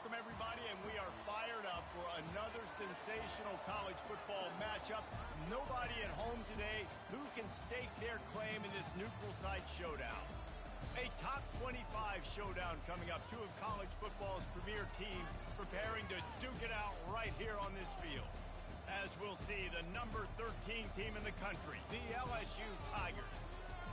Welcome, everybody, and we are fired up for another sensational college football matchup. Nobody at home today who can stake their claim in this neutral site showdown. A top 25 showdown coming up. Two of college football's premier teams preparing to duke it out right here on this field. As we'll see, the number 13 team in the country, the LSU Tigers,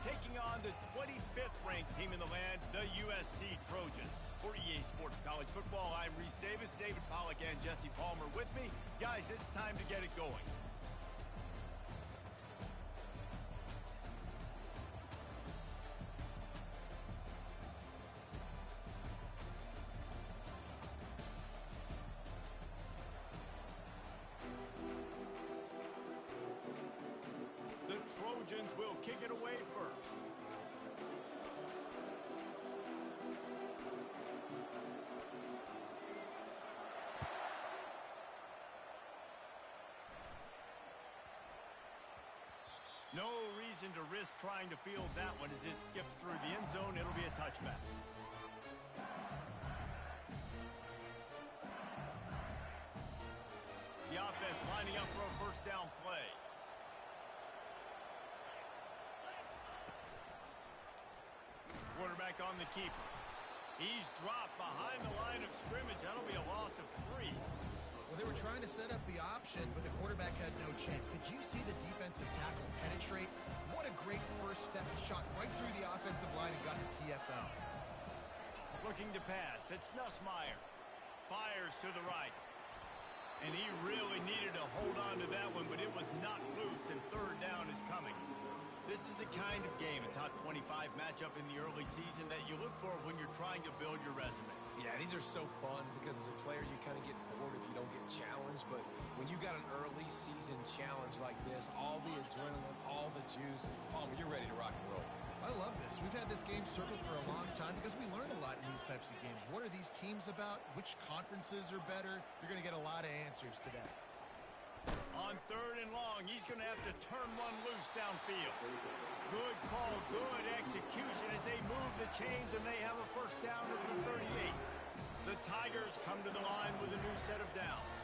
taking on the 25th ranked team in the land, the USC Trojans. For EA Sports College Football, I'm Reese Davis, David Pollack, and Jesse Palmer with me. Guys, it's time to get it going. The Trojans will kick it away first. No reason to risk trying to field that one as it skips through the end zone. It'll be a touchback. The offense lining up for a first down play. Quarterback on the keeper. He's dropped behind the line of scrimmage. That'll be a loss of 3. Well, they were trying to set up the option, but the quarterback had no chance. Did you see the defensive tackle penetrate? What a great first step. Shot right through the offensive line and got the TFL. Looking to pass. It's Nussmeier. Fires to the right. And he really needed to hold on to that one, but it was not loose, and third down is coming. This is a kind of game, a top 25 matchup in the early season that you look for when you're trying to build your resume. Yeah, these are so fun because as a player, you kind of get bored if you don't get challenged. But when you got an early season challenge like this, all the adrenaline, all the juice, Palmer, you're ready to rock and roll. I love this. We've had this game circled for a long time because we learn a lot in these types of games. What are these teams about? Which conferences are better? You're going to get a lot of answers today. On third and long, he's going to have to turn one loose downfield. Good call, good execution as they move the chains, and they have a first down at the 38. The Tigers come to the line with a new set of downs.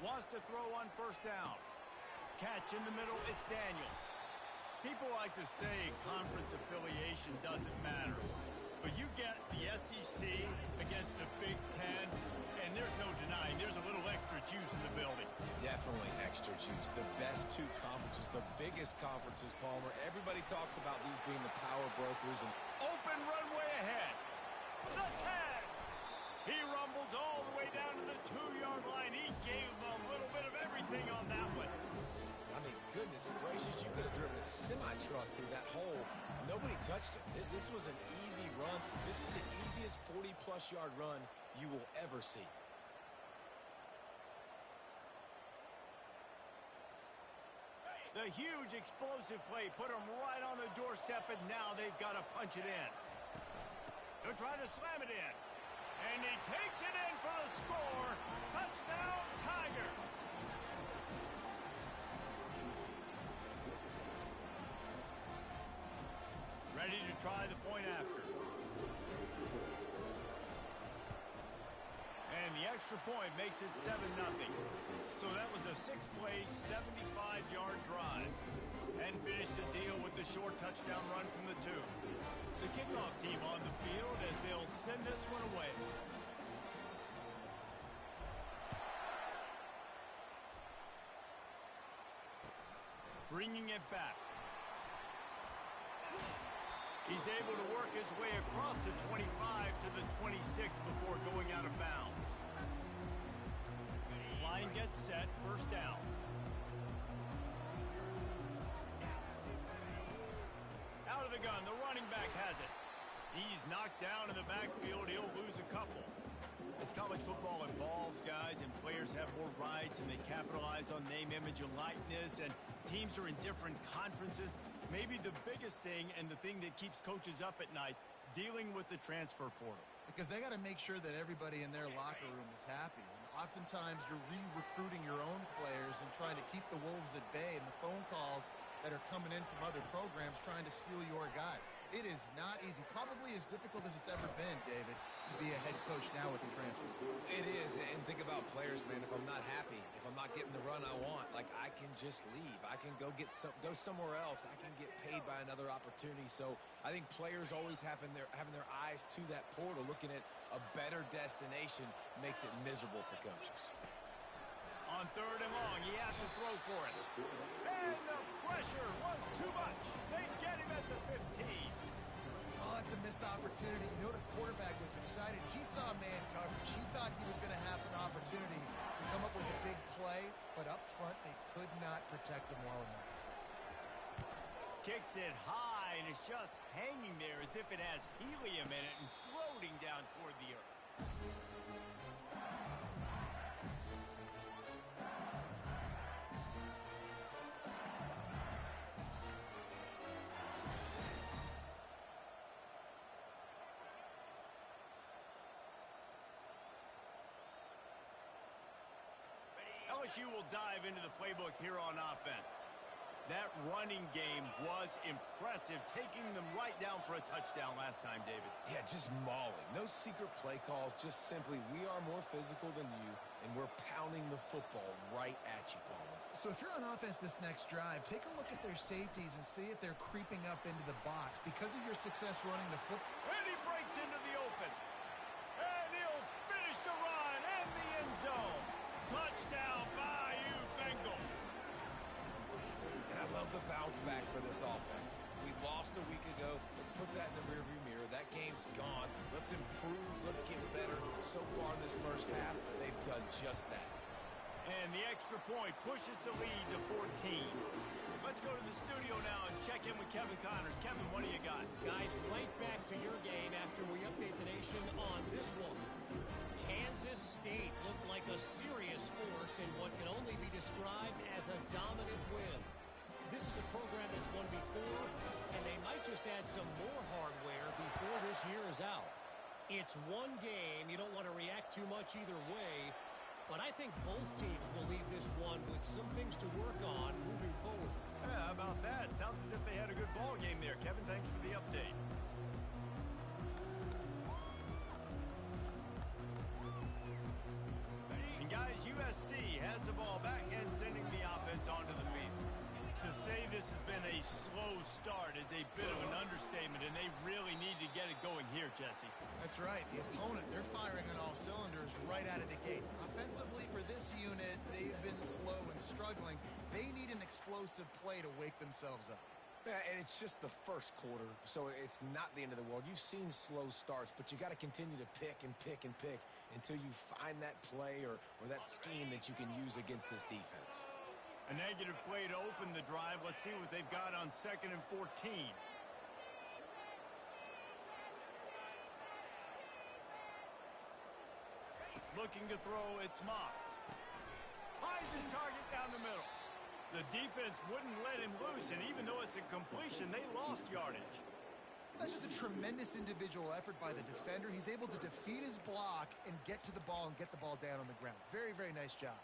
Wants to throw on first down. Catch in the middle, it's Daniels. People like to say conference affiliation doesn't matter, but you get the SEC against the Big Ten, and there's no denying there's a little extra juice in the building. Definitely extra juice. The best two conferences, the biggest conferences, Palmer. Everybody talks about these being the power brokers. And open runway ahead. The 10. He rumbles all the way down to the 2-yard line. He gave them a little bit of everything on that one. I mean, goodness gracious, you could have driven a semi-truck through that hole. Nobody touched him. This was an easy run. This is the easiest 40-plus yard run you will ever see. The huge explosive play put them right on the doorstep, and now they've got to punch it in. They're trying to slam it in. And he takes it in for the score. Touchdown, Tigers. Ready to try the point after. And the extra point makes it 7-0. So that was a 6-play, 75-yard drive. And finished the deal with the short touchdown run from the 2. The kickoff team on the field as they'll send this one away. Bringing it back. He's able to work his way across the 25 to the 26 before going out of bounds. Line gets set, first down. Out of the gun, the running back has it. He's knocked down in the backfield. He'll lose a couple. As college football evolves, guys, and players have more rights and they capitalize on name, image, and likeness, and teams are in different conferences, maybe the biggest thing and the thing that keeps coaches up at night, dealing with the transfer portal. Because they got to make sure that everybody in their locker room is happy. And Oftentimes, you're re-recruiting your own players and trying to keep the Wolves at bay, and the phone calls that are coming in from other programs trying to steal your guys. It is not easy. Probably as difficult as it's ever been, David, to be a head coach now with the transfer. It is, and think about players, man. If I'm not happy, if I'm not getting the run I want, like, I can just leave. I can go somewhere else. I can get paid by another opportunity. So I think players always having their eyes to that portal, looking at a better destination, makes it miserable for coaches. On 3rd and long, he has to throw for it. And the pressure was too much. They get him at the 15. Oh, that's a missed opportunity. You know, the quarterback was excited. He saw man coverage. He thought he was going to have an opportunity to come up with a big play, but up front, they could not protect him well enough. Kicks it high, and it's just hanging there as if it has helium in it and floating down toward the earth. LSU will dive into the playbook here on offense. That running game was impressive, taking them right down for a touchdown last time, David. Yeah, just mauling. No secret play calls, just simply we are more physical than you, and we're pounding the football right at you, Paul. So if you're on offense this next drive, take a look at their safeties and see if they're creeping up into the box. Because of your success running the football. And he breaks into the open. And he'll finish the run and the end zone. Touchdown, Bayou Bengals. And I love the bounce back for this offense. We lost a week ago. Let's put that in the rearview mirror. That game's gone. Let's improve. Let's get better. So far in this first half, they've done just that. And the extra point pushes the lead to 14. Let's go to the studio now and check in with Kevin Connors. Kevin, what do you got? Guys, right back to your game after we update the nation on this one. Kansas State looked like a serious force in what can only be described as a dominant win. This is a program that's won before, and they might just add some more hardware before this year is out. It's one game. You don't want to react too much either way, but I think both teams will leave this one with some things to work on moving forward. Yeah, how about that? Sounds as if they had a good ball game there. Kevin, thanks for the update. And guys, USC has the ball back and sending the offense onto the field. To say this has been a slow start is a bit of an understatement, and they really need to get it going here, Jesse. That's right. The opponent, they're firing on all cylinders right out of the gate. Offensively, for this unit, they've been slow and struggling. They need an explosive play to wake themselves up. Yeah, and it's just the first quarter, so it's not the end of the world. You've seen slow starts, but you got to continue to pick and pick and pick until you find that play or that scheme that you can use against this defense. A negative play to open the drive. Let's see what they've got on 2nd and 14. Looking to throw, it's Moss. Finds his target down the middle. The defense wouldn't let him loose, and even though it's a completion, they lost yardage. That's just a tremendous individual effort by the defender. He's able to defeat his block and get to the ball and get the ball down on the ground. Very, very nice job.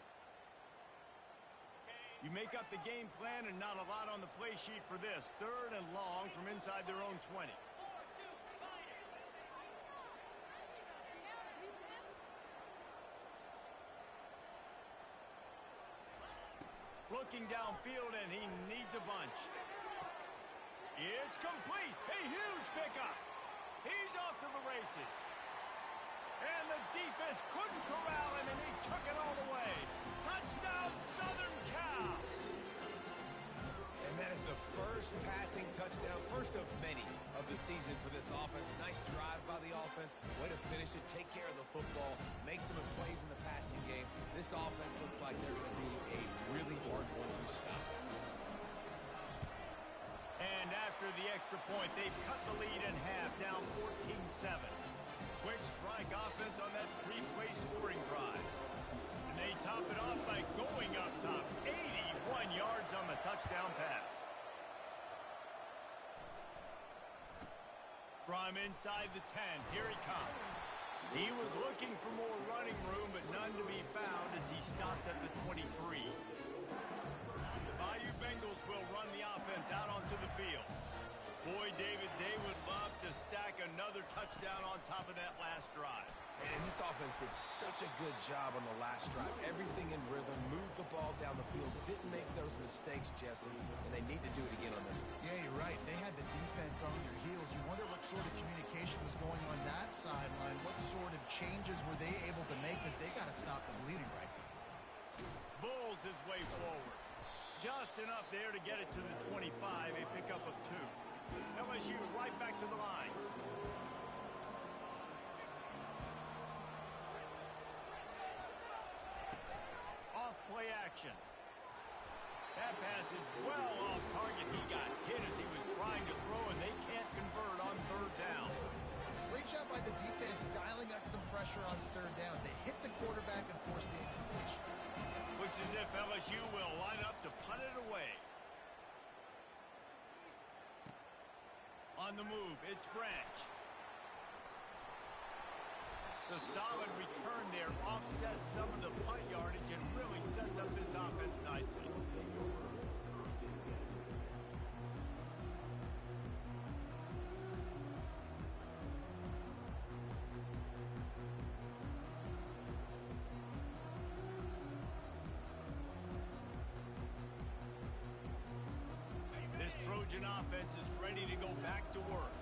You make up the game plan and not a lot on the play sheet for this. 3rd and long from inside their own 20. Looking downfield, and he needs a bunch. It's complete. A huge pickup. He's off to the races. And the defense couldn't corral him, and he took it all the way. Touchdown, Southern Cal. And that is the first passing touchdown, first of many of the season for this offense. Nice drive by the offense. Way to finish it, take care of the football, make some plays in the passing game. This offense looks like they're going to be a really hard one to stop. And after the extra point, they've cut the lead in half, down 14-7. Quick strike offense on that 3-play scoring drive. And they top it off by going up top. 81 yards on the touchdown pass. From inside the 10, here he comes. He was looking for more running room, but none to be found as he stopped at the 23. The Bayou Bengals will run the offense out onto the field. Boy, David, they would love to stack another touchdown on top of that last drive. And this offense did such a good job on the last drive. Everything in rhythm, moved the ball down the field, didn't make those mistakes, Jesse, and they need to do it again on this one. Yeah, you're right. They had the defense on their heels. You wonder what sort of communication was going on that sideline. What sort of changes were they able to make, because they got to stop the bleeding right now. Bulls his way forward. Just enough there to get it to the 25, a pickup of 2. LSU right back to the line. Play action. That pass is well off target. He got hit as he was trying to throw, and they can't convert on 3rd down. Great job by the defense dialing up some pressure on 3rd down. They hit the quarterback and forced the incompletion. Looks as if LSU will line up to punt it away. On the move, it's Branch. The solid return there offsets some of the punt yardage and really sets up this offense nicely. This Trojan offense is ready to go back to work.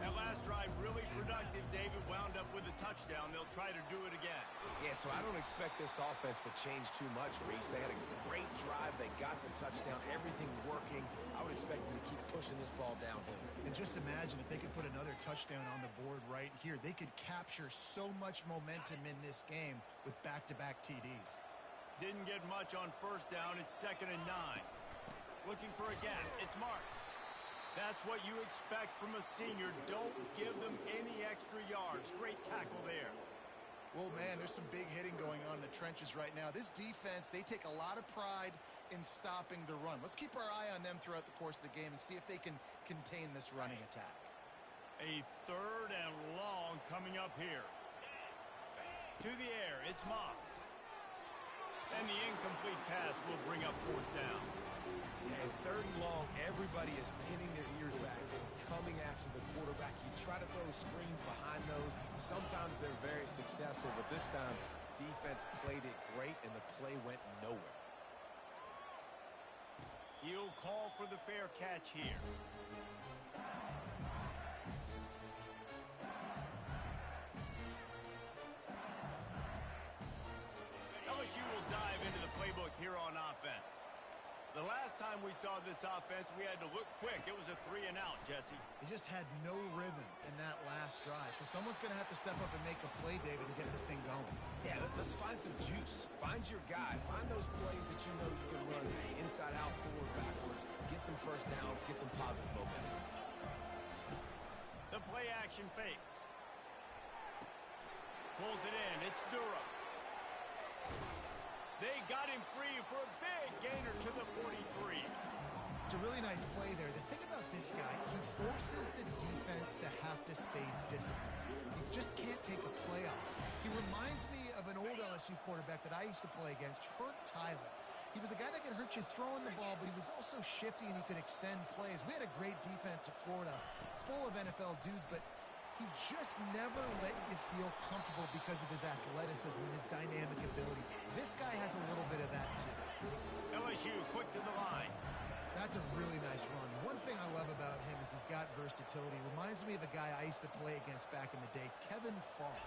That last drive really productive. David wound up with a touchdown. They'll try to do it again. Yeah, so I don't expect this offense to change too much, Reese. They had a great drive. They got the touchdown. Everything working. I would expect them to keep pushing this ball downhill. And just imagine if they could put another touchdown on the board right here. They could capture so much momentum in this game with back-to-back TDs. Didn't get much on 1st down. It's 2nd and 9. Looking for a gap. It's Marks. That's what you expect from a senior. Don't give them any extra yards. Great tackle there. Well, man, there's some big hitting going on in the trenches right now. This defense, they take a lot of pride in stopping the run. Let's keep our eye on them throughout the course of the game and see if they can contain this running attack. A 3rd and long coming up here. To the air, it's Moss. And the incomplete pass will bring up 4th down. Yeah, and 3rd and long, everybody is pinning their ears back and coming after the quarterback. You try to throw screens behind those. Sometimes they're very successful, but this time, defense played it great, and the play went nowhere. He'll call for the fair catch here. LSU will dive into the playbook here on offense. The last time we saw this offense, we had to look quick. It was a 3-and-out, Jesse. They just had no rhythm in that last drive. So someone's going to have to step up and make a play, David, to get this thing going. Yeah, let's find some juice. Find your guy. Find those plays that you know you can run inside out, forward, backwards. Get some 1st downs. Get some positive momentum. The play action fake. Pulls it in. It's Durham. They got him free for a big gainer to the 43. It's a really nice play there. The thing about this guy, he forces the defense to have to stay disciplined. He just can't take a play off. He reminds me of an old LSU quarterback that I used to play against, Hurt Tyler. He was a guy that could hurt you throwing the ball, but he was also shifty and he could extend plays. We had a great defense at Florida, full of NFL dudes, but he just never let you feel comfortable because of his athleticism and his dynamic ability. This guy has a little bit of that too. LSU quick to the line. That's a really nice run. One thing I love about him is he's got versatility. Reminds me of a guy I used to play against back in the day, Kevin Fall.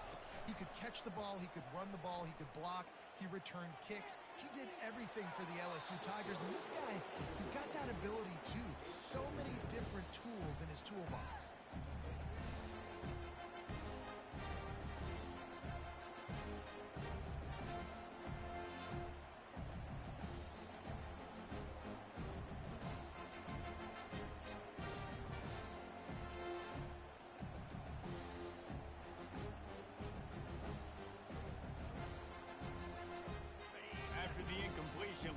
He could catch the ball, he could run the ball, he could block, he returned kicks. He did everything for the LSU Tigers, and this guy, he's got that ability too. So many different tools in his toolbox.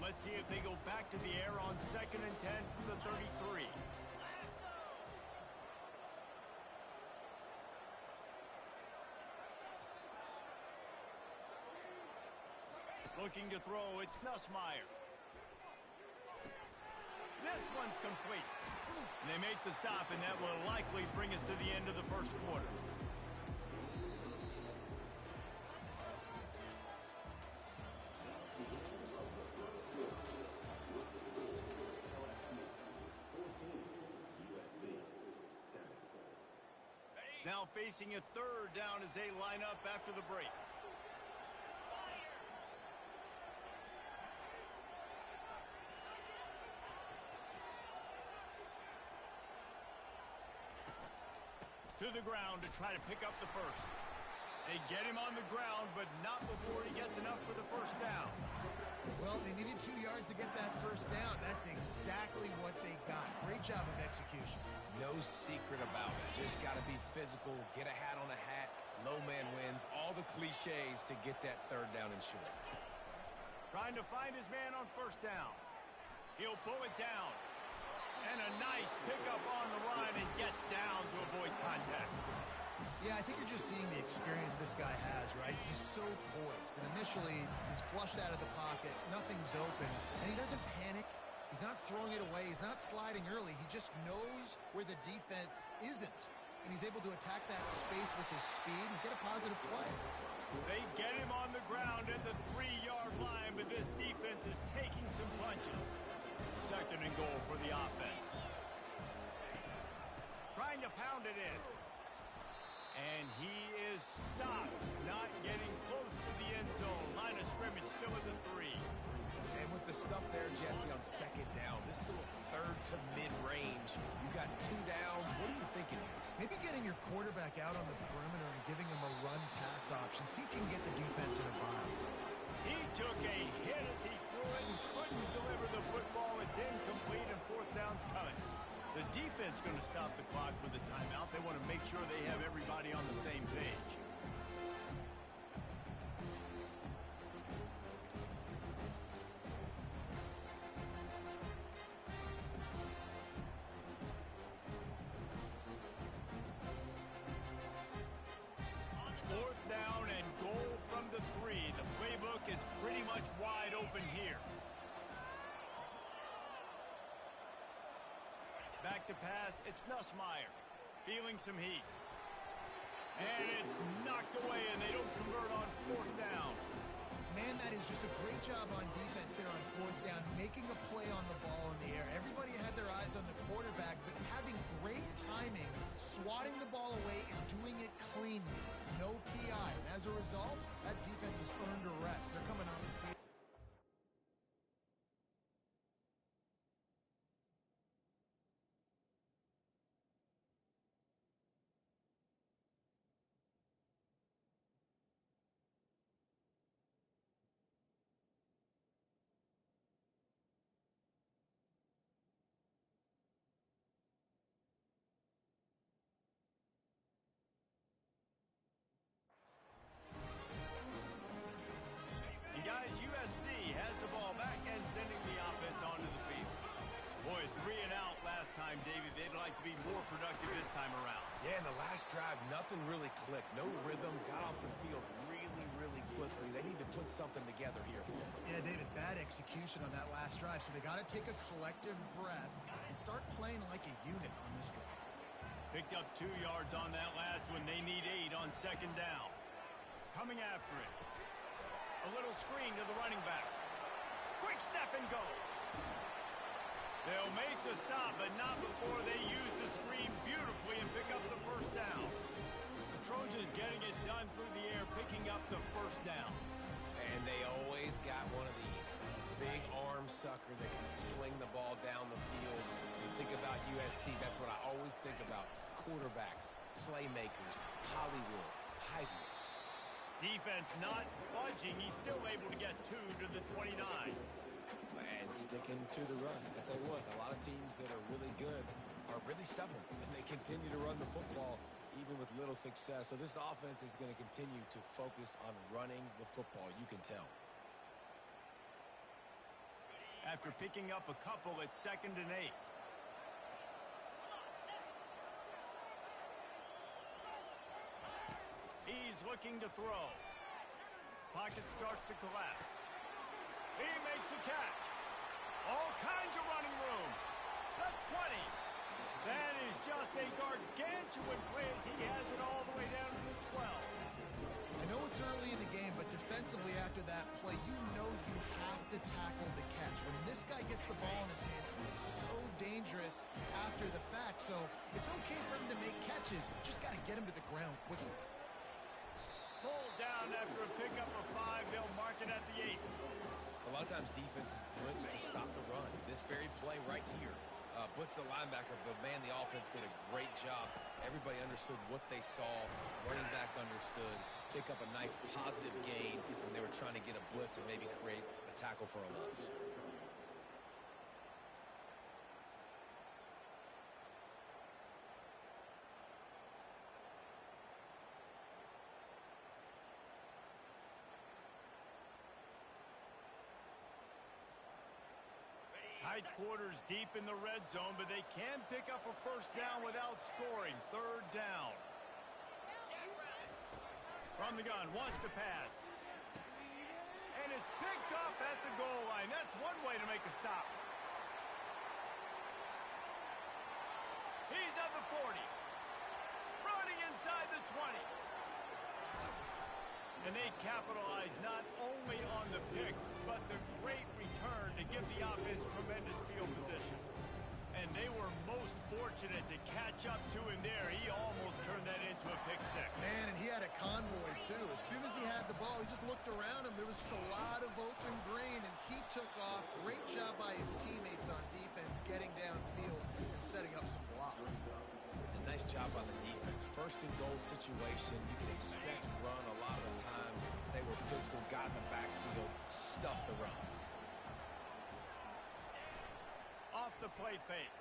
Let's see if they go back to the air on 2nd and 10 from the 33. Looking to throw, it's Nussmeier. This one's complete. And they make the stop, and that will likely bring us to the end of the first quarter. Now facing a third down as they line up after the break. To the ground to try to pick up the first. They get him on the ground, but not before he gets enough for the first down. Well, they needed 2 yards to get that first down. That's exactly what they got. Great job of execution. No secret about it. Just got to be physical, get a hat on a hat, low man wins, all the cliches to get that third down and short. Trying to find his man on first down. He'll pull it down. And a nice pickup on the run and gets down to avoid contact. Yeah, I think you're just seeing the experience this guy has, right? He's so poised. And initially, he's flushed out of the pocket. Nothing's open. And he doesn't panic. He's not throwing it away. He's not sliding early. He just knows where the defense isn't. And he's able to attack that space with his speed and get a positive play. They get him on the ground at the 3-yard line, but this defense is taking some punches. Second and goal for the offense. Trying to pound it in. And he is stopped, not getting close to the end zone. Line of scrimmage still at the 3. And with the stuff there, Jesse, on second down, this little third to mid-range, you got 2 downs. What are you thinking here? Maybe getting your quarterback out on the perimeter and giving him a run-pass option. See if you can get the defense in a bind. He took a hit as he threw it and couldn't deliver the football. It's incomplete and fourth down's coming. The defense going to stop the clock with a timeout. They want to make sure they have everybody on the same page. Fourth down and goal from the 3. The playbook is pretty much wide open here. Back to pass, it's Nussmeier. Feeling some heat. And it's knocked away, and they don't convert on fourth down. Man, that is just a great job on defense there on fourth down, making a play on the ball in the air. Everybody had their eyes on the quarterback, but having great timing, swatting the ball away, and doing it cleanly. No PI. And as a result, that defense has earned a rest. They're coming off the field. And guys, USC has the ball back and sending the offense onto the field. Boy, 3 and out last time, David. They'd like to be more productive this time around. Yeah, in the last drive, nothing really clicked. No rhythm, got off the field really, really quickly. They need to put something together here. Yeah, David, bad execution on that last drive, so they got to take a collective breath and start playing like a unit on this drive. Picked up 2 yards on that last one. They need 8 on second down. Coming after it. A little screen to the running back. Quick step and go. They'll make the stop, but not before they use the screen beautifully and pick up the first down. The Trojans getting it done through the air, picking up the first down. And they always got one of these. Big arm sucker that can sling the ball down the field. You think about USC, that's what I always think about. Quarterbacks, playmakers, Hollywood, Heismans. Defense not budging. He's still able to get 2 to the 29. And sticking to the run. I tell you what, a lot of teams that are really good are really stubborn. And they continue to run the football even with little success. So this offense is going to continue to focus on running the football. You can tell. After picking up a couple, it's 2nd and 8. He's looking to throw. Pocket starts to collapse. He makes the catch. All kinds of running room. The 20. That is just a gargantuan play as he has it all the way down to the 12. I know it's early in the game, but defensively after that play, you know you have to tackle the catch. When this guy gets the ball in his hands, he's so dangerous after the fact. So it's okay for him to make catches. Just got to get him to the ground quickly. Pulled down after a pickup of 5. They'll mark it at the 8. A lot of times defenses blitz to stop the run. This very play right here blitz the linebacker, but man, the offense did a great job. Everybody understood what they saw. Running back understood. Pick up a nice positive gain when they were trying to get a blitz and maybe create a tackle for a loss. Tight quarters deep in the red zone, but they can pick up a first down without scoring. 3rd down. From the gun, wants to pass. And it's picked off at the goal line. That's one way to make a stop. He's at the 40. Running inside the 20. And they capitalize not only on the pick, but the great return to give the offense tremendous field position. And they were most fortunate to catch up to him there. He almost turned that into a pick six. Man, and he had a convoy, too. As soon as he had the ball, he just looked around him. There was just a lot of open green, and he took off. Great job by his teammates on defense, getting downfield and setting up some blocks. A nice job by the defense. First and goal situation. You can expect run a lot of the times. They were physical, got in the backfield, stuffed the run. Off the play fake.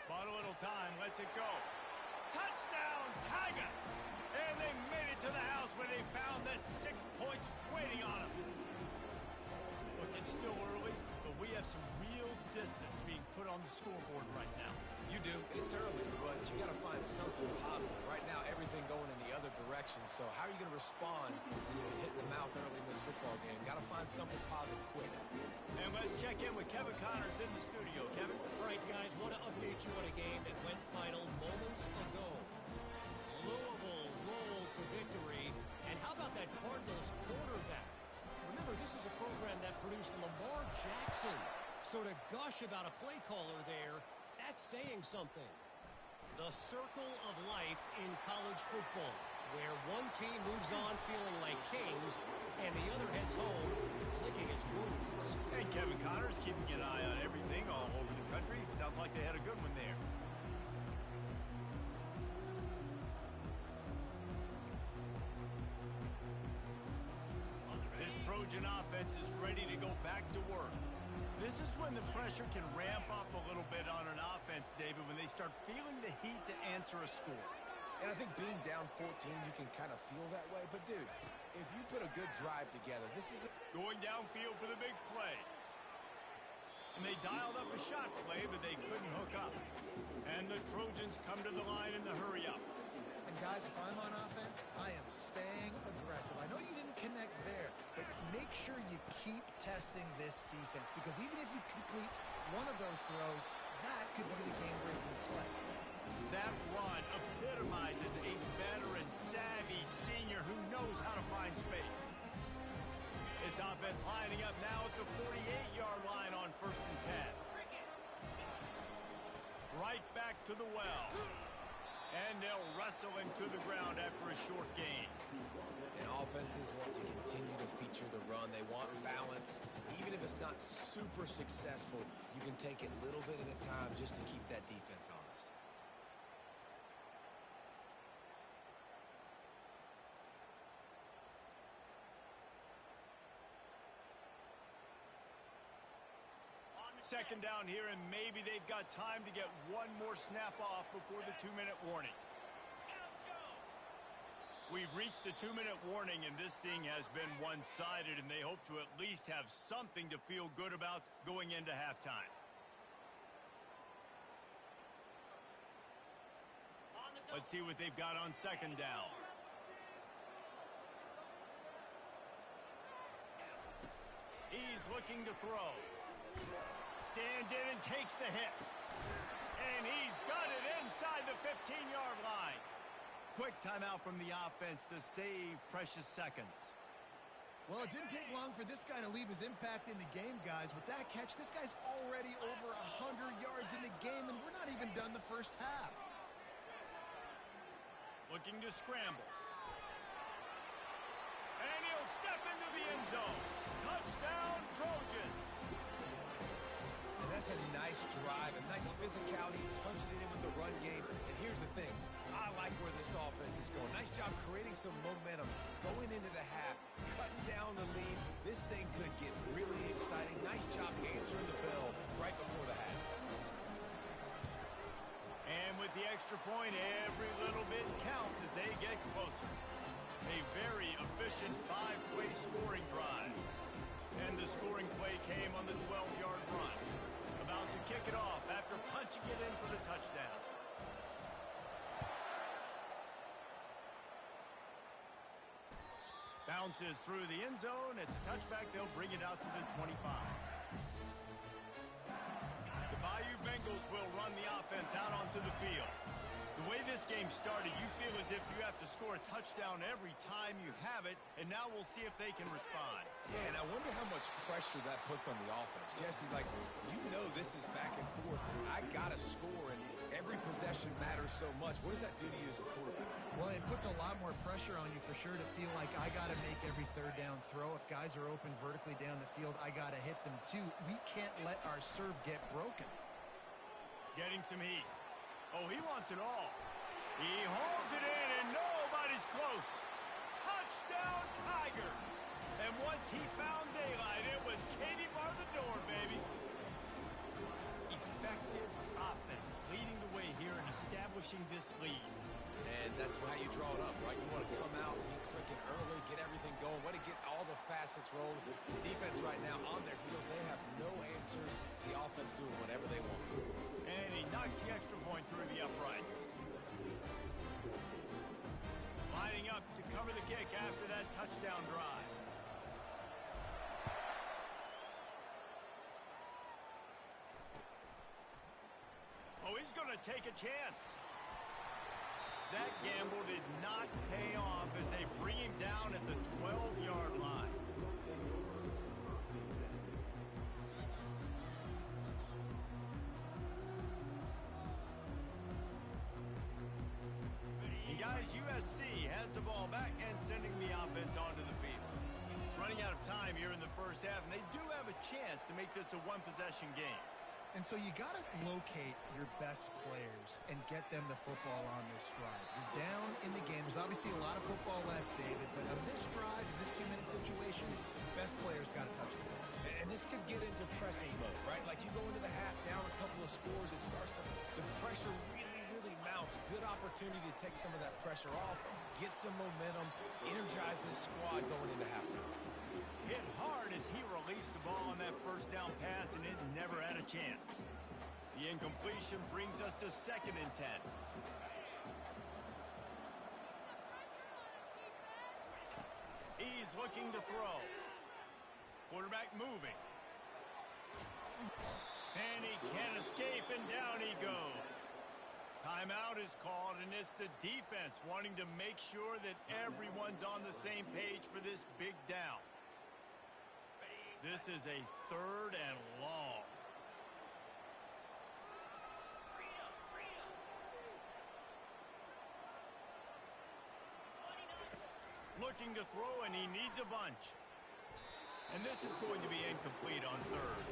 Bought a little time, lets it go. Touchdown, Tigers! And they made it to the house when they found that 6 points waiting on them. Look, it's still early, but we have some real distance being put on the scoreboard right now. You do. It's early, but you got to find something positive. Right now, everything going in the other direction. So how are you going to respond when you get hit in the mouth early in this football game? Got to find something positive quick. And let's check in with Kevin Connors in the studio. Kevin? All right, guys, want to update you on a game that went final moments ago. Louisville rolled to victory. And how about that Cardinals quarterback? Remember, this is a program that produced Lamar Jackson. So to gush about a play caller there, that's saying something. The circle of life in college football, where one team moves on feeling like kings, and the other heads home licking its wounds. And Kevin Connors keeping an eye on everything all over the country. Sounds like they had a good one there. This Trojan offense is ready to go back to work. This is when the pressure can ramp up a little bit on an offense, David, when they start feeling the heat to answer a score. And I think being down 14, you can kind of feel that way. But, dude, if you put a good drive together, this is going downfield for the big play. And they dialed up a shot play, but they couldn't hook up. And the Trojans come to the line in the hurry up. And guys, if I'm on offense, I am staying aggressive. I know you didn't connect there, but make sure you keep testing this defense, because even if you complete one of those throws, that could be the game-breaking play. That run epitomizes a veteran, savvy senior who knows how to find space. This offense lining up now at the 48-yard line on 1st and 10. Right back to the well. And they'll wrestle him to the ground after a short gain. And offenses want to continue to feature the run. They want balance. Even if it's not super successful, you can take it little bit at a time just to keep that defense honest. Second down here, and maybe they've got time to get one more snap off before the 2-minute warning. We've reached the 2-minute warning, and this thing has been one-sided, and they hope to at least have something to feel good about going into halftime. Let's see what they've got on second down. He's looking to throw. Stands in and takes the hit. And he's got it inside the 15-yard line. Quick timeout from the offense to save precious seconds. Well, it didn't take long for this guy to leave his impact in the game, guys. With that catch, this guy's already over 100 yards in the game, and we're not even done the first half. Looking to scramble. And he'll step into the end zone. Touchdown, Trojans. And that's a nice drive, a nice physicality, punching it in with the run game. And here's the thing. I like where this offense is going. Nice job creating some momentum, going into the half, cutting down the lead. This thing could get really exciting. Nice job answering the bell right before the half. And with the extra point, every little bit counts as they get closer. A very efficient 5-play scoring drive. And the scoring play came on the 12-yard run. About to kick it off after punching it in for the touchdown. Bounces through the end zone. It's a touchback. They'll bring it out to the 25. The Bayou Bengals will run the offense out onto the field. The way this game started, you feel as if you have to score a touchdown every time you have it, and now we'll see if they can respond. Yeah, and I wonder how much pressure that puts on the offense. Jesse, like, you know this is back and forth, and I got to score, and every possession matters so much. What does that do to you as a quarterback? Well, it puts a lot more pressure on you for sure to feel like I got to make every third down throw. If guys are open vertically down the field, I got to hit them too. We can't let our serve get broken. Getting some heat. Oh, he wants it all. He holds it in, and nobody's close. Touchdown, Tiger. And once he found daylight, it was Katie bar the door, baby. Effective offense, leading the way here and establishing this lead. And that's how you draw it up, right? You want to come out, be clicking early, get everything going, want to get all the facets rolling. The defense right now on their heels, they have no answers. The offense doing whatever they want. And he knocks the extra point through the uprights. Lining up to cover the kick after that touchdown drive. Oh, he's going to take a chance. That gamble did not pay off as they bring him down at the 12-yard line. And guys, USC has the ball back and sending the offense onto the field. Running out of time here in the first half, and they do have a chance to make this a one-possession game. And so you got to locate your best players and get them the football on this drive. You're down in the game. There's obviously a lot of football left, David, but on this drive, in this 2-minute situation, best players got to touch the ball. And this could get into pressing mode, right? Like you go into the half down a couple of scores, it starts to, the pressure really mounts. Good opportunity to take some of that pressure off, get some momentum, energize this squad going into halftime. Hit hard as he released the ball on that first down pass, and it never had a chance. The incompletion brings us to 2nd and 10. He's looking to throw. Quarterback moving. And he can't escape, and down he goes. Timeout is called, and it's the defense wanting to make sure that everyone's on the same page for this big down. This is a 3rd and long. Looking to throw, and he needs a bunch. And this is going to be incomplete on 3rd.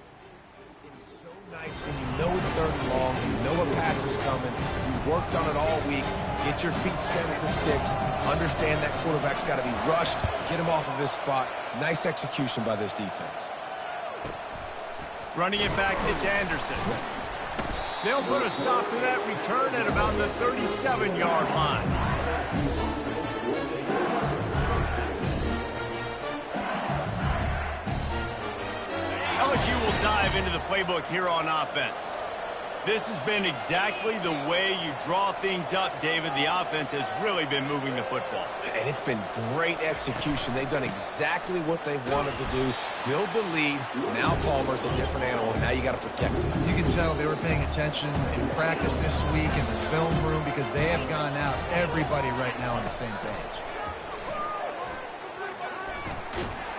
It's so nice when you know it's 3rd and long, you know a pass is coming, you worked on it all week, get your feet set at the sticks, understand that quarterback's got to be rushed, get him off of his spot. Nice execution by this defense. Running it back, it's Anderson. They'll put a stop to that return at about the 37-yard line. LSU will dive into the playbook here on offense. This has been exactly the way you draw things up, David. The offense has really been moving the football. And it's been great execution. They've done exactly what they've wanted to do. Build the lead. Now Palmer's a different animal. Now you got to protect it. You can tell they were paying attention in practice this week in the film room because they have gone out, everybody right now on the same page.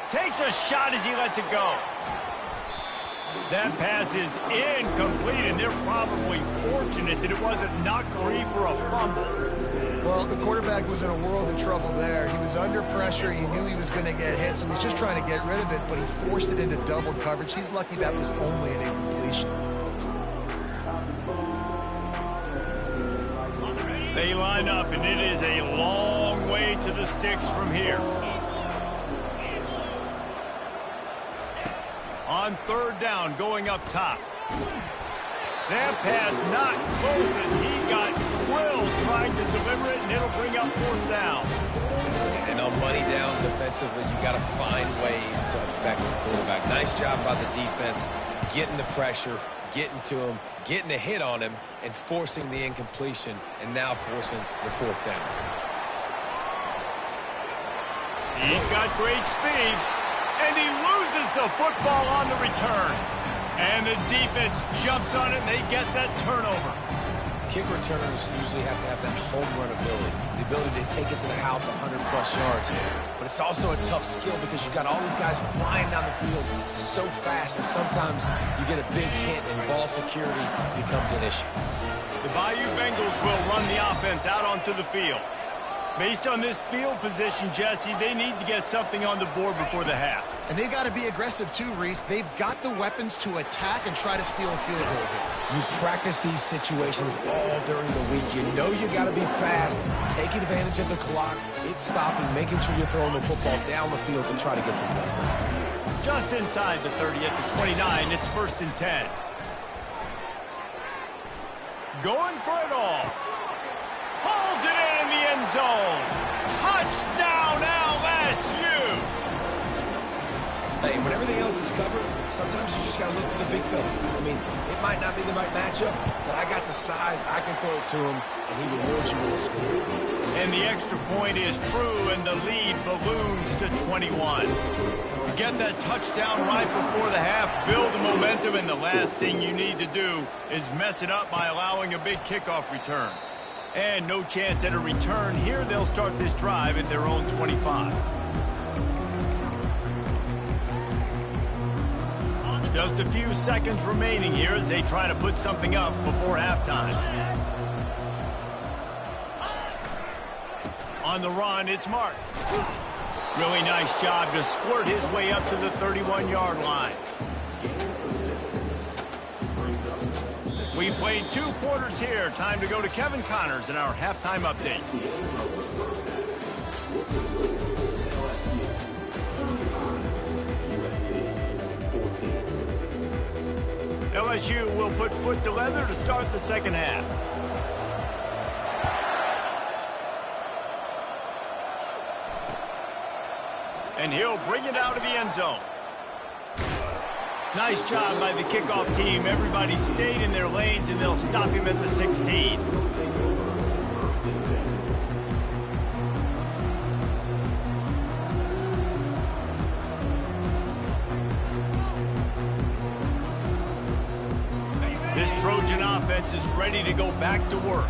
Takes a shot as he lets it go. That pass is incomplete, and they're probably fortunate that it wasn't knocked free for a fumble. Well, the quarterback was in a world of trouble there. He was under pressure. He knew he was going to get hit, so he was just trying to get rid of it, but he forced it into double coverage. He's lucky that was only an incompletion. They line up, and it is a long way to the sticks from here. On third down, going up top. That pass not close as he got drilled trying to deliver it, and it'll bring up fourth down. And on money down defensively, you got to find ways to affect the quarterback. Nice job by the defense, getting the pressure, getting to him, getting a hit on him, and forcing the incompletion, and now forcing the fourth down. He's got great speed. And he loses the football on the return. And the defense jumps on it, and they get that turnover. Kick returners usually have to have that home run ability, the ability to take it to the house 100-plus yards. But it's also a tough skill because you've got all these guys flying down the field so fast that sometimes you get a big hit and ball security becomes an issue. The Bayou Bengals will run the offense out onto the field. Based on this field position, Jesse, they need to get something on the board before the half. And they've got to be aggressive too, Reese. They've got the weapons to attack and try to steal a field goal here. You practice these situations all during the week. You know you got to be fast, take advantage of the clock. It's stopping, making sure you're throwing the football down the field and try to get some points. Just inside the 30 at the 29, it's 1st and 10. Going for it all. Hauls it in the end zone. Touchdown, LSU! Hey, when everything else is covered, sometimes you just got to look to the big fella. I mean, it might not be the right matchup, but I got the size, I can throw it to him, and he rewards you with a score. And the extra point is true, and the lead balloons to 21. You get that touchdown right before the half, build the momentum, and the last thing you need to do is mess it up by allowing a big kickoff return. And no chance at a return. Here they'll start this drive at their own 25. Just a few seconds remaining here as they try to put something up before halftime. On the run, it's Marks. Really nice job to squirt his way up to the 31-yard line. We played 2 quarters here. Time to go to Kevin Connors in our halftime update. LSU will put foot to leather to start the second half. And he'll bring it out of the end zone. Nice job by the kickoff team. Everybody stayed in their lanes, and they'll stop him at the 16. This Trojan offense is ready to go back to work.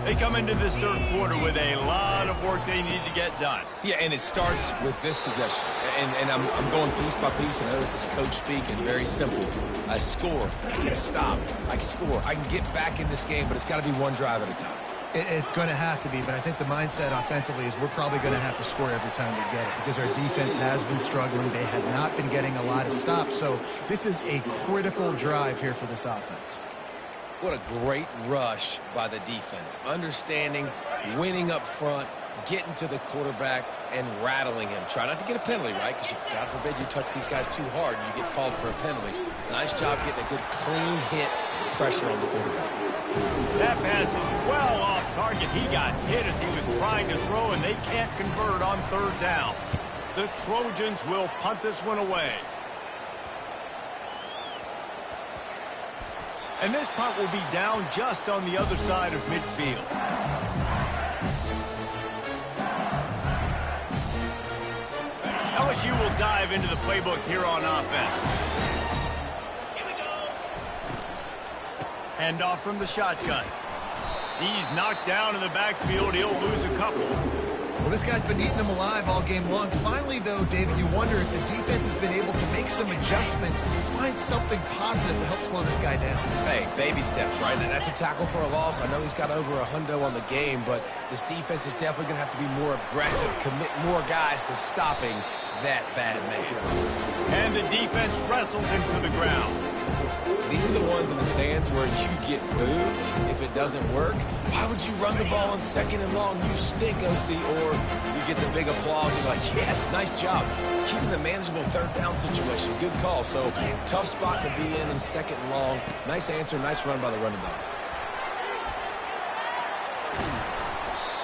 They come into this third quarter with a lot of work they need to get done. Yeah, and it starts with this possession. And I'm going piece by piece. I know this is coach speak and very simple. I score, I get a stop, I score. I can get back in this game, but it's got to be one drive at a time. It's going to have to be, but I think the mindset offensively is we're probably going to have to score every time we get it because our defense has been struggling. They have not been getting a lot of stops, so this is a critical drive here for this offense. What a great rush by the defense. Understanding, winning up front, getting to the quarterback, and rattling him. Try not to get a penalty, right? Because God forbid you touch these guys too hard and you get called for a penalty. Nice job getting a good clean hit, pressure on the quarterback. That pass is well off target. He got hit as he was trying to throw, and they can't convert on third down. The Trojans will punt this one away. And this punt will be down just on the other side of midfield. LSU will dive into the playbook here on offense. Here we go. Hand off from the shotgun. He's knocked down in the backfield. He'll lose a couple. Well, this guy's been eating them alive all game long. Finally, though, David, you wonder if the defense has been able to make some adjustments, find something positive to help slow this guy down. Hey, baby steps, right? And that's a tackle for a loss. I know he's got over a hundo on the game, but this defense is definitely going to have to be more aggressive, commit more guys to stopping that bad man. And the defense wrestles him to the ground. These are the ones in the stands where you get booed if it doesn't work. Why would you run the ball on 2nd and long? You stink, OC. Or you get the big applause. You're like, yes, nice job. Keeping the manageable 3rd down situation. Good call. So, tough spot to be in 2nd and long. Nice answer. Nice run by the running back.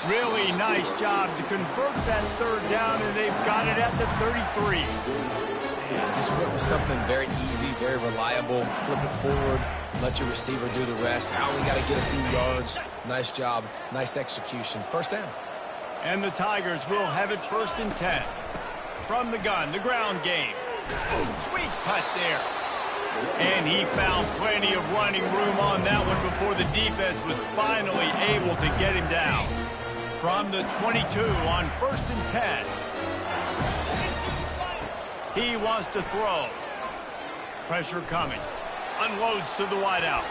Really nice job to convert that 3rd down, and they've got it at the 33. And just went with something very easy, very reliable. Flip it forward, let your receiver do the rest. I only got to get a few yards. Nice job, nice execution. 1st down. And the Tigers will have it 1st and 10. From the gun, the ground game. Oh, sweet cut there. And he found plenty of running room on that one before the defense was finally able to get him down. From the 22 on 1st and 10. He wants to throw. Pressure coming. Unloads to the wideout.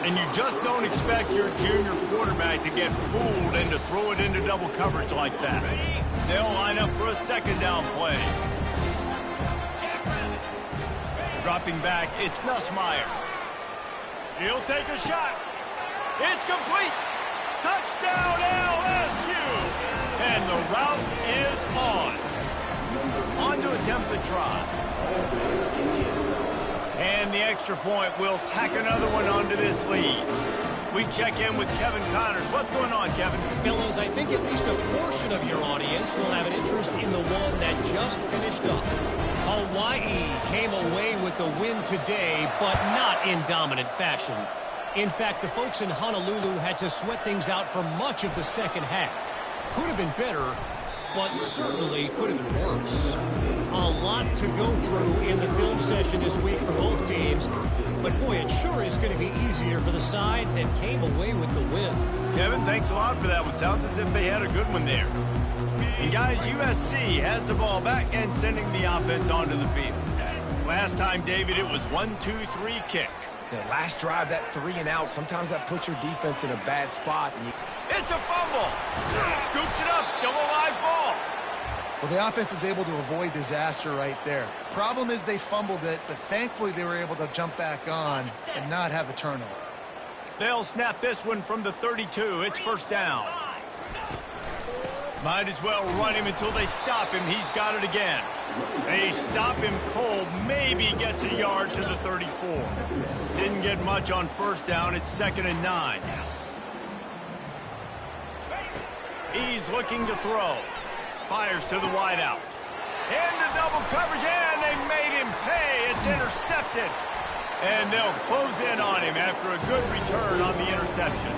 And you just don't expect your junior quarterback to get fooled and to throw it into double coverage like that. They'll line up for a 2nd down play. Dropping back, it's Nussmeier. He'll take a shot. It's complete. Touchdown LSU. And the route is on. On to attempt the try. And the extra point will tack another one onto this lead. We check in with Kevin Connors. What's going on, Kevin? Fellas, I think at least a portion of your audience will have an interest in the one that just finished up. Hawaii came away with the win today, but not in dominant fashion. In fact, the folks in Honolulu had to sweat things out for much of the 2nd half. Could have been better, but certainly could have been worse. A lot to go through in the film session this week for both teams, but boy, it sure is going to be easier for the side that came away with the win. Kevin, thanks a lot for that one. Sounds as if they had a good one there. And guys, USC has the ball back and sending the offense onto the field. Last time, David, it was 1-2-3 kick. The last drive, that 3 and out, sometimes that puts your defense in a bad spot. And it's a fumble. Scoops it up, still a live ball. Well, the offense is able to avoid disaster right there. Problem is they fumbled it, but thankfully they were able to jump back on and not have a turnover. They'll snap this one from the 32. It's 1st down. Might as well run him until they stop him. He's got it again. They stop him cold. Maybe gets a yard to the 34. Didn't get much on 1st down. It's 2nd and 9. He's looking to throw. Fires to the wideout. Into double coverage, and they made him pay. It's intercepted. And they'll close in on him after a good return on the interception.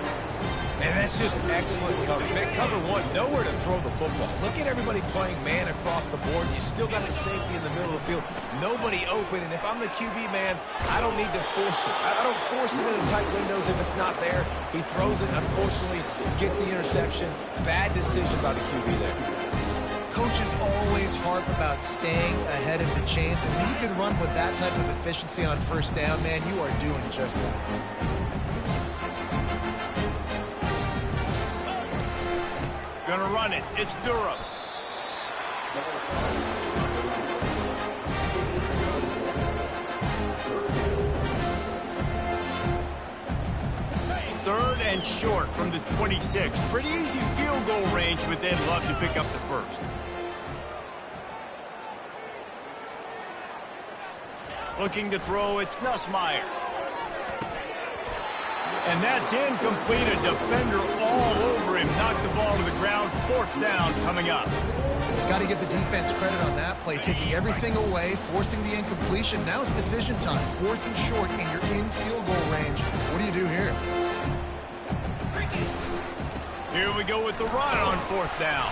And that's just excellent coverage. Man, cover 1, nowhere to throw the football. Look at everybody playing man across the board. You still got the safety in the middle of the field. Nobody open, and if I'm the QB, man, I don't need to force it. I don't force it into tight windows if it's not there. He throws it, unfortunately, gets the interception. Bad decision by the QB there. Coaches always harp about staying ahead of the chains, and when you can run with that type of efficiency on 1st down, man, you are doing just that. Gonna run it. It's Durham. Third and short from the 26. Pretty easy field goal range, but they'd love to pick up the 1st. Looking to throw, it's Nussmeier. And that's incomplete. A defender all over him. Knocked the ball to the ground. 4th down coming up. got to give the defense credit on that play, taking everything away, forcing the incompletion. Now it's decision time. 4th and short, and you're in field goal range. What do you do here? Here we go with the run on 4th down.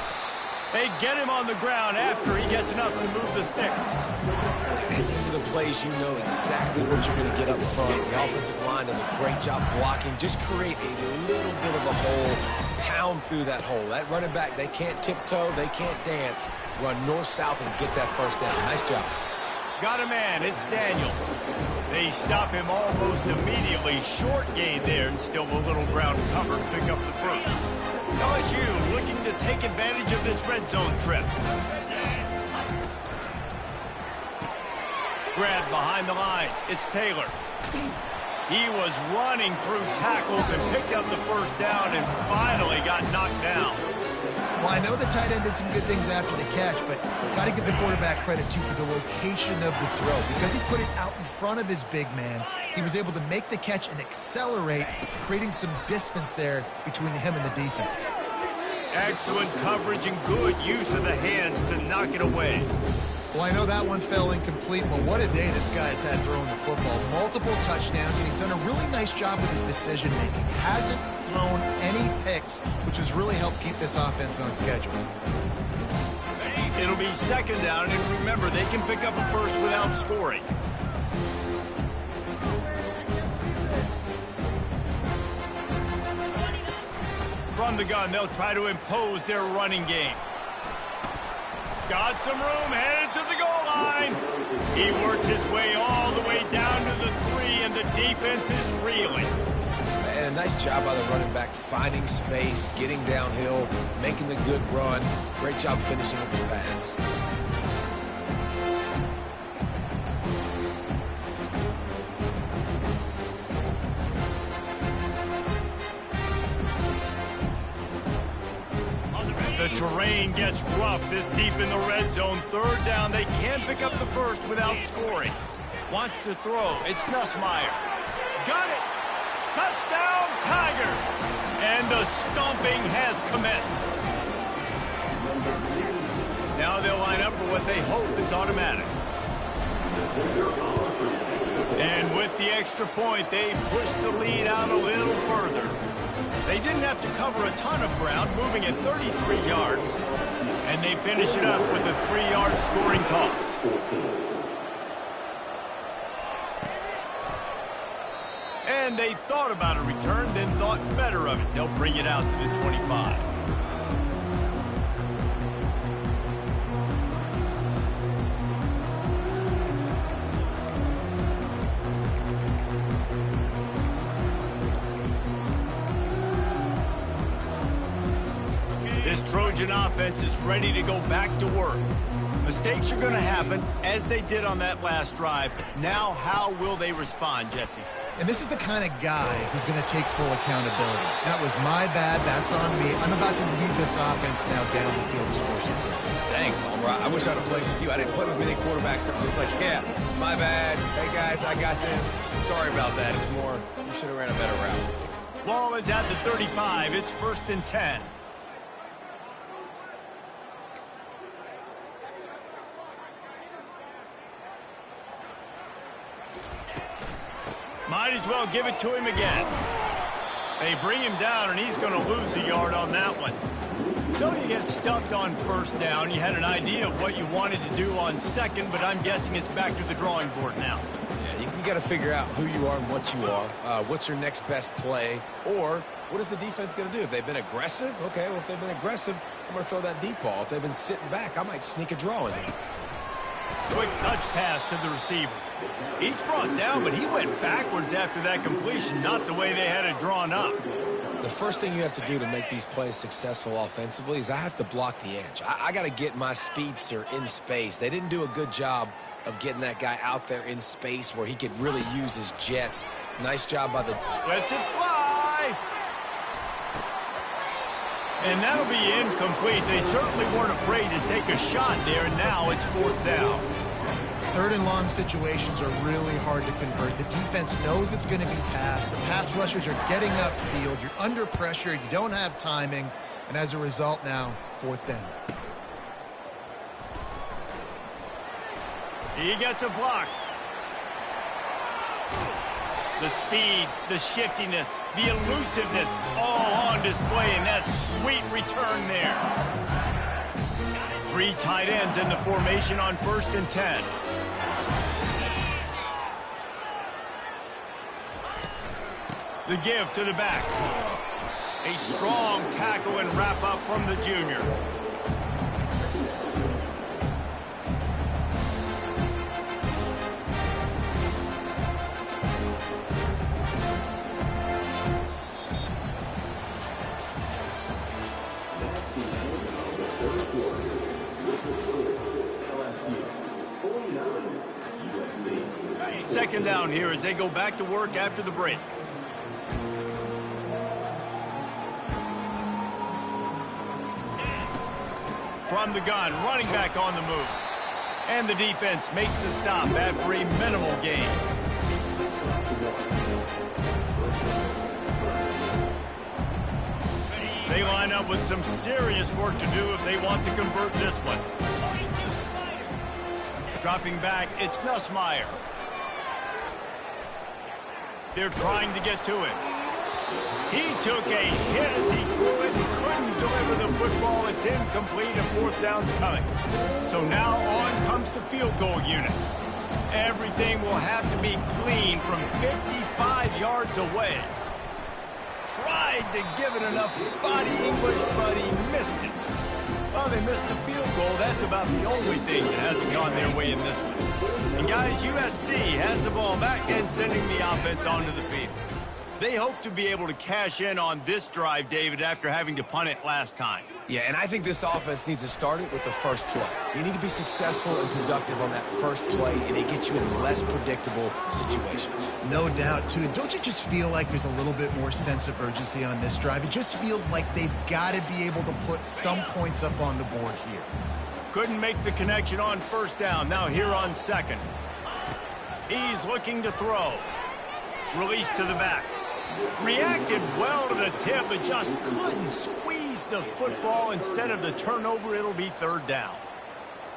They get him on the ground after he gets enough to move the sticks. And these are the plays you know exactly what you're going to get up front. The offensive line does a great job blocking. Just create a little bit of a hole, pound through that hole. That running back, they can't tiptoe, they can't dance. Run north-south and get that first down. Nice job. Got a man, it's Daniels. They stop him almost immediately. Short gain there, and still a little ground cover to pick up the first. LSU looking to take advantage of this red zone trip. Grab behind the line. It's Taylor. He was running through tackles and picked up the first down and finally got knocked down. Well, I know the tight end did some good things after the catch, but got to give the quarterback credit, too, for the location of the throw. Because he put it out in front of his big man, he was able to make the catch and accelerate, creating some distance there between him and the defense. Excellent coverage and good use of the hands to knock it away. Well, I know that one fell incomplete, but what a day this guy's had throwing the football. Multiple touchdowns, and he's done a really nice job with his decision-making. Hasn't thrown any picks, which has really helped keep this offense on schedule. It'll be 2nd down, and remember, they can pick up a first without scoring. From the gun, they'll try to impose their running game. Got some room, headed to the goal line. He works his way all the way down to the 3, and the defense is reeling. And a nice job by the running back, finding space, getting downhill, making the good run. Great job finishing with his pads. The terrain gets rough this deep in the red zone. 3rd down, they can pick up the first without scoring. Wants to throw, it's Nussmeier. Got it! Touchdown, Tigers! And the stomping has commenced. Now they'll line up for what they hope is automatic. And with the extra point, they push the lead out a little further. They didn't have to cover a ton of ground, moving at 33 yards. And they finish it up with a 3-yard scoring toss. And they thought about a return, then thought better of it. They'll bring it out to the 25. This Trojan offense is ready to go back to work. Mistakes are going to happen, as they did on that last drive. Now, how will they respond, Jesse? And this is the kind of guy who's going to take full accountability. That was my bad. That's on me. I'm about to lead this offense now down the field to score some points. Dang, Palmer, I wish I'd have played with you. I didn't play with many quarterbacks that were just like, yeah, my bad. Hey, guys, I got this. Sorry about that. It was more, you should have ran a better route. Ball is at the 35. It's 1st and 10. Might as well give it to him again. They bring him down, and he's going to lose a yard on that one. So you get stuffed on 1st down. You had an idea of what you wanted to do on 2nd, but I'm guessing it's back to the drawing board now. Yeah, you got to figure out who you are and what you are. What's your next best play? Or what is the defense going to do? If they've been aggressive, okay, well, if they've been aggressive, I'm going to throw that deep ball. If they've been sitting back, I might sneak a draw in there. Quick touch pass to the receiver. He's brought down, but he went backwards after that completion, not the way they had it drawn up. The first thing you have to do to make these plays successful offensively is I have to block the edge. I got to get my speedster in space. They didn't do a good job of getting that guy out there in space where he could really use his jets. Nice job by the... Lets it fly! And that'll be incomplete. They certainly weren't afraid to take a shot there, and now it's 4th down. 3rd and long situations are really hard to convert. The defense knows it's going to be passed. The pass rushers are getting upfield. You're under pressure. You don't have timing. And as a result now, 4th down. He gets a block. The speed, the shiftiness, the elusiveness, all on display in that sweet return there. 3 tight ends in the formation on 1st and 10. The give to the back. A strong tackle and wrap up from the junior. Second down here as they go back to work after the break. From the gun, running back on the move. And the defense makes the stop after a minimal gain. They line up with some serious work to do if they want to convert this one. Dropping back, it's Nussmeier. They're trying to get to it. He took a hit as he threw it and couldn't deliver the football. It's incomplete and 4th down's coming. So now on comes the field goal unit. Everything will have to be clean from 55 yards away. Tried to give it enough body English, but he missed it. Well, they missed the field goal. That's about the only thing that hasn't gone their way in this one. And guys, USC has the ball back and sending the offense onto the field. They hope to be able to cash in on this drive, David, after having to punt it last time. Yeah, and I think this offense needs to start it with the first play. You need to be successful and productive on that first play, and it gets you in less predictable situations. No doubt, too. Don't you just feel like there's a little bit more sense of urgency on this drive? It just feels like they've got to be able to put some points up on the board here. Couldn't make the connection on 1st down. Now here on 2nd. He's looking to throw. Release to the back. Reacted well to the tip, but just couldn't squeeze the football. Instead of the turnover, it'll be 3rd down.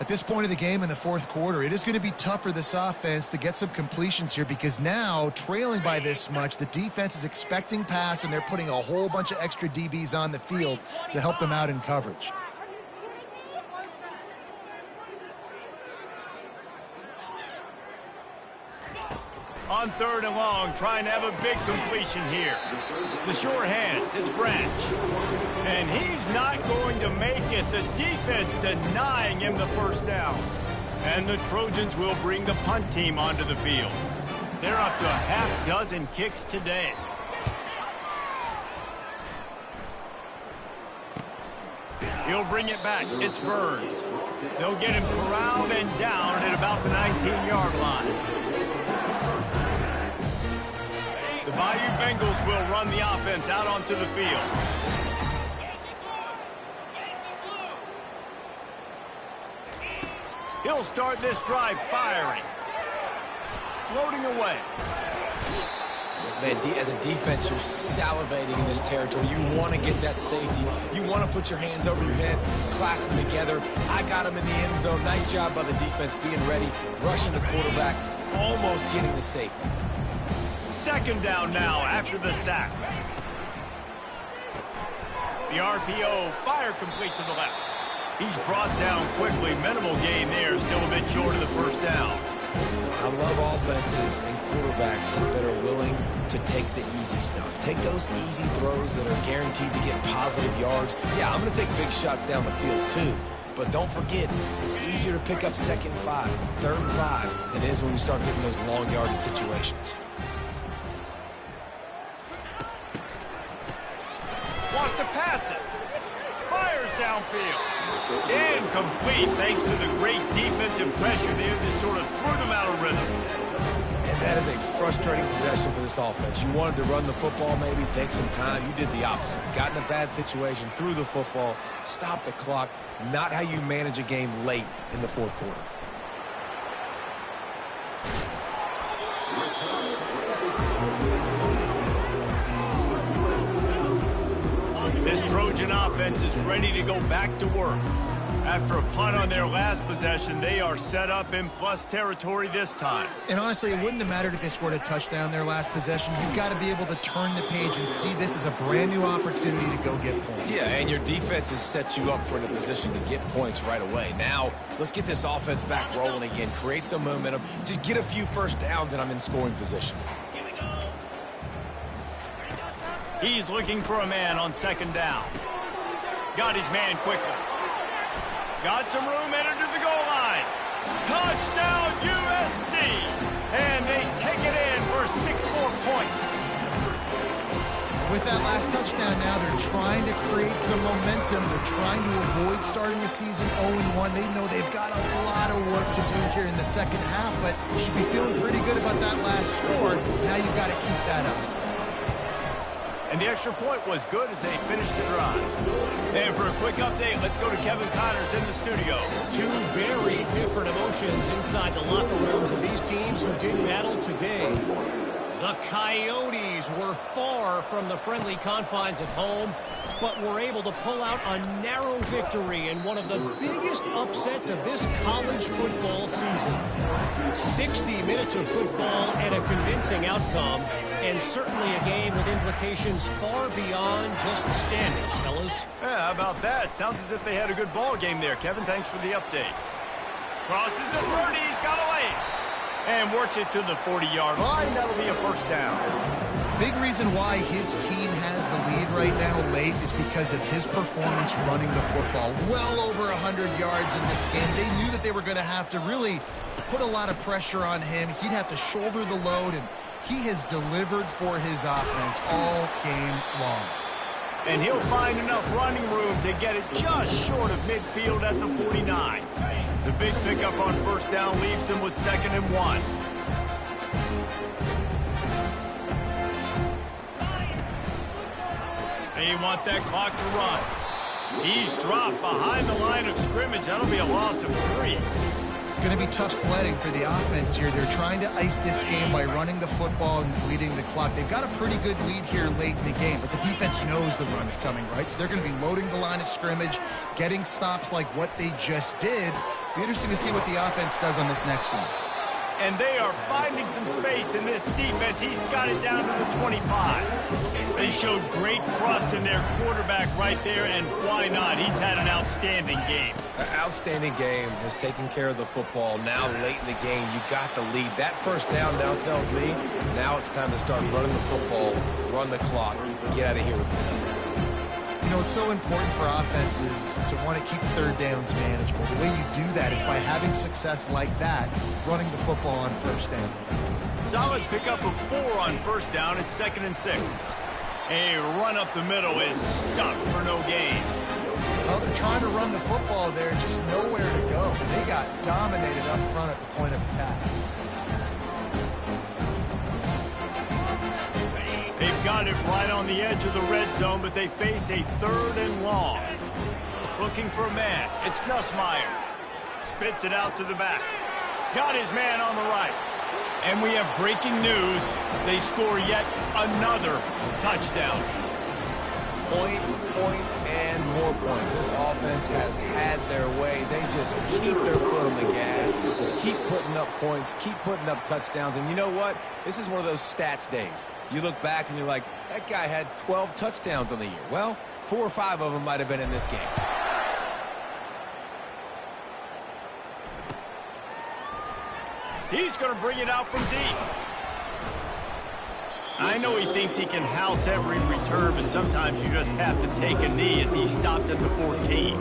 At this point of the game in the 4th quarter, it is going to be tough for this offense to get some completions here because now, trailing by this much, the defense is expecting pass, and they're putting a whole bunch of extra DBs on the field to help them out in coverage. On 3rd and long, trying to have a big completion here. The sure hands, it's Branch. And he's not going to make it. The defense denying him the 1st down. And the Trojans will bring the punt team onto the field. They're up to a ½ kicks today. He'll bring it back. It's Burns. They'll get him corralled and down at about the 19-yard line. The Bayou Bengals will run the offense out onto the field. He'll start this drive firing. Floating away. Man, as a defense, you're salivating in this territory. You want to get that safety. You want to put your hands over your head, clasp them together. I got him in the end zone. Nice job by the defense being ready, rushing the quarterback, almost getting the safety. 2nd down now after the sack. The RPO, fire complete to the left. He's brought down quickly. Minimal gain there, still a bit short of the 1st down. I love offenses and quarterbacks that are willing to take the easy stuff. Take those easy throws that are guaranteed to get positive yards. Yeah, I'm going to take big shots down the field too. But don't forget, it's easier to pick up 2nd and 5, 3rd and 5 than it is when we start getting those long yardage situations. Wants to pass it. Fires downfield. Incomplete thanks to the great defensive pressure there that sort of threw them out of rhythm. And that is a frustrating possession for this offense. You wanted to run the football, maybe take some time. You did the opposite. Got in a bad situation, threw the football, stopped the clock. Not how you manage a game late in the 4th quarter. This Trojan offense is ready to go back to work. After a punt on their last possession, they are set up in plus territory this time. And honestly, it wouldn't have mattered if they scored a touchdown their last possession. You've got to be able to turn the page and see this as a brand new opportunity to go get points. Yeah, and your defense has set you up for the position to get points right away. Now, let's get this offense back rolling again, create some momentum, just get a few first downs, and I'm in scoring position. He's looking for a man on second down. Got his man quickly. Got some room, entered to the goal line. Touchdown, USC! And they take it in for 6 more points. With that last touchdown now, they're trying to create some momentum. They're trying to avoid starting the season 0-1. They know they've got a lot of work to do here in the second half, but you should be feeling pretty good about that last score. Now you've got to keep that up. And the extra point was good as they finished the drive. And for a quick update, let's go to Kevin Connors in the studio. Two very different emotions inside the locker rooms of these teams who did battle today. The Coyotes were far from the friendly confines at home, but were able to pull out a narrow victory in one of the biggest upsets of this college football season. 60 minutes of football and a convincing outcome, and certainly a game with implications far beyond just the standings, fellas. Yeah, how about that? Sounds as if they had a good ball game there. Kevin, thanks for the update. Crosses the 30, he's got away. And works it to the 40-yard line. That'll be a first down. Big reason why his team has the lead right now late is because of his performance running the football. Well over 100 yards in this game. They knew that they were going to have to really put a lot of pressure on him. He'd have to shoulder the load, and he has delivered for his offense all game long. And he'll find enough running room to get it just short of midfield at the 49. The big pickup on first down leaves them with 2nd and 1. They want that clock to run. He's dropped behind the line of scrimmage. That'll be a loss of 3. It's going to be tough sledding for the offense here. They're trying to ice this game by running the football and bleeding the clock. They've got a pretty good lead here late in the game, but the defense knows the run is coming, right? So they're going to be loading the line of scrimmage, getting stops like what they just did. Be interesting to see what the offense does on this next one. And they are finding some space in this defense. He's got it down to the 25. They showed great trust in their quarterback right there, and why not? He's had an outstanding game. An outstanding game, has taken care of the football. Now, late in the game, you got the lead. That first down now tells me now it's time to start running the football, run the clock, get out of here with the win. You know, it's so important for offenses to want to keep third downs manageable. The way you do that is by having success like that, running the football on first down. Solid pickup of 4 on first down. It's 2nd and 6. A run up the middle is stuck for no gain. Well, they're trying to run the football there, just nowhere to go. They got dominated up front at the point of attack. They've got it right on the edge of the red zone, but they face a 3rd and long. Looking for a man. It's Nussmeier. Spits it out to the back. Got his man on the right. And we have breaking news. They score yet another touchdown. Points, points, and more points. This offense has had their way. They just keep their foot on the gas, keep putting up points, keep putting up touchdowns. And you know what? This is one of those stats days. You look back and you're like, that guy had 12 touchdowns on the year. Well, 4 or 5 of them might have been in this game. He's going to bring it out from deep. I know he thinks he can house every return, but sometimes you just have to take a knee as he stopped at the 14.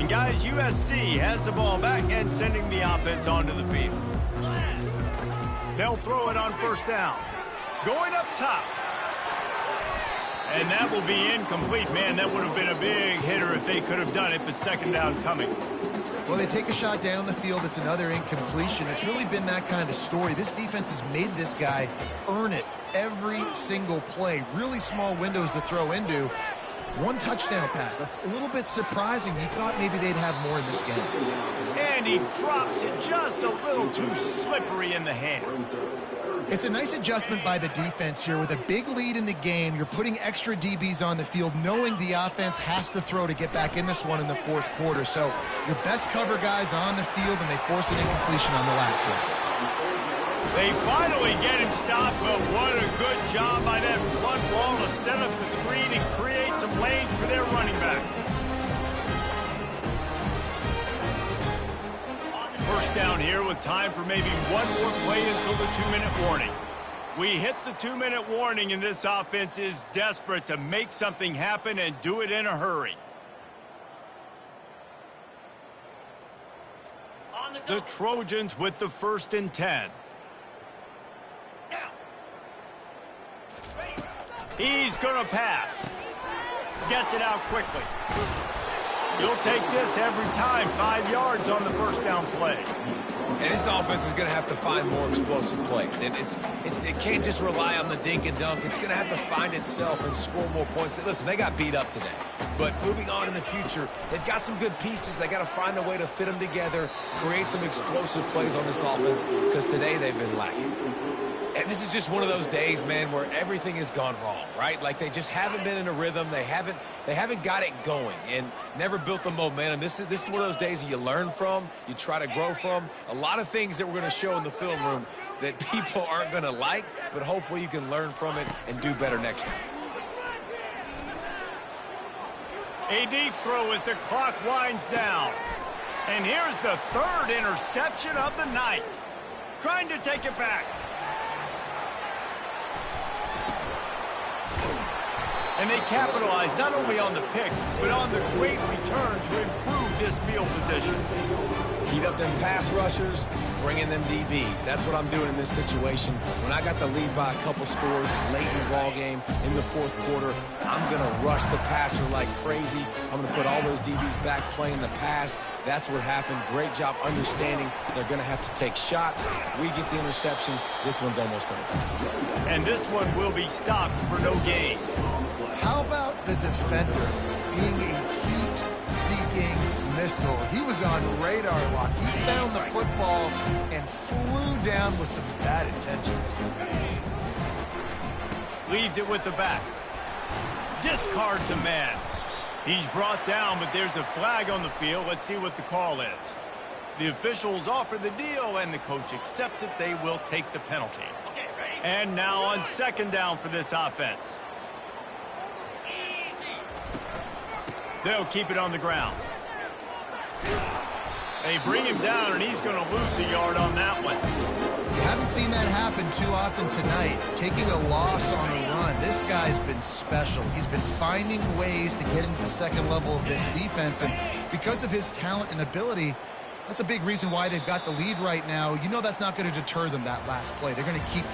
And guys, USC has the ball back and sending the offense onto the field. They'll throw it on first down. Going up top. And that will be incomplete. Man, that would have been a big hitter if they could have done it, but 2nd down coming. Well, they take a shot down the field. It's another incompletion. It's really been that kind of story. This defense has made this guy earn it every single play. Really small windows to throw into. 1 touchdown pass. That's a little bit surprising. You thought maybe they'd have more in this game. And he drops it just a little too slippery in the hands. It's a nice adjustment by the defense here. With a big lead in the game, you're putting extra DBs on the field, knowing the offense has to throw to get back in this one in the fourth quarter. So your best cover guys on the field, and they force an incompletion on the last one. They finally get him stopped, but what a good job by that front wall to set up the screen and create some lanes for their running back. First down here with time for maybe one more play until the 2-minute warning. We hit the 2-minute warning, and this offense is desperate to make something happen and do it in a hurry. The Trojans with the 1st and 10. He's going to pass. Gets it out quickly. You'll take this every time. 5 yards on the first down play. And this offense is going to have to find more explosive plays. And it can't just rely on the dink and dunk. It's going to have to find itself and score more points. Listen, they got beat up today. But moving on in the future, they've got some good pieces. They got to find a way to fit them together, create some explosive plays on this offense, because today they've been lacking. And this is just one of those days, man, where everything has gone wrong, right? Like they just haven't been in a rhythm. They haven't got it going and never built the momentum. This is one of those days that you learn from, you try to grow from. A lot of things that we're going to show in the film room that people aren't going to like, but hopefully you can learn from it and do better next time. A deep throw as the clock winds down. And here's the 3rd interception of the night. Trying to take it back. And they capitalize not only on the pick, but on the great return to improve this field position. Heat up them pass rushers, bring in them DBs. That's what I'm doing in this situation. When I got the lead by a couple scores late in the ball game in the fourth quarter, I'm going to rush the passer like crazy. I'm going to put all those DBs back playing the pass. That's what happened. Great job understanding they're going to have to take shots. We get the interception. This one's almost over. And this one will be stopped for no gain. How about the defender being a heat-seeking missile? He was on radar lock. He found the football and flew down with some bad intentions. Leaves it with the back. Discards a man. He's brought down, but there's a flag on the field. Let's see what the call is. The officials offer the deal, and the coach accepts it. They will take the penalty. And now on 2nd down for this offense. They'll keep it on the ground. They bring him down, and he's going to lose a yard on that one. You haven't seen that happen too often tonight, taking a loss on a run. This guy's been special. He's been finding ways to get into the second level of this defense, and because of his talent and ability, that's a big reason why they've got the lead right now. You know that's not going to deter them that last play. They're going to keep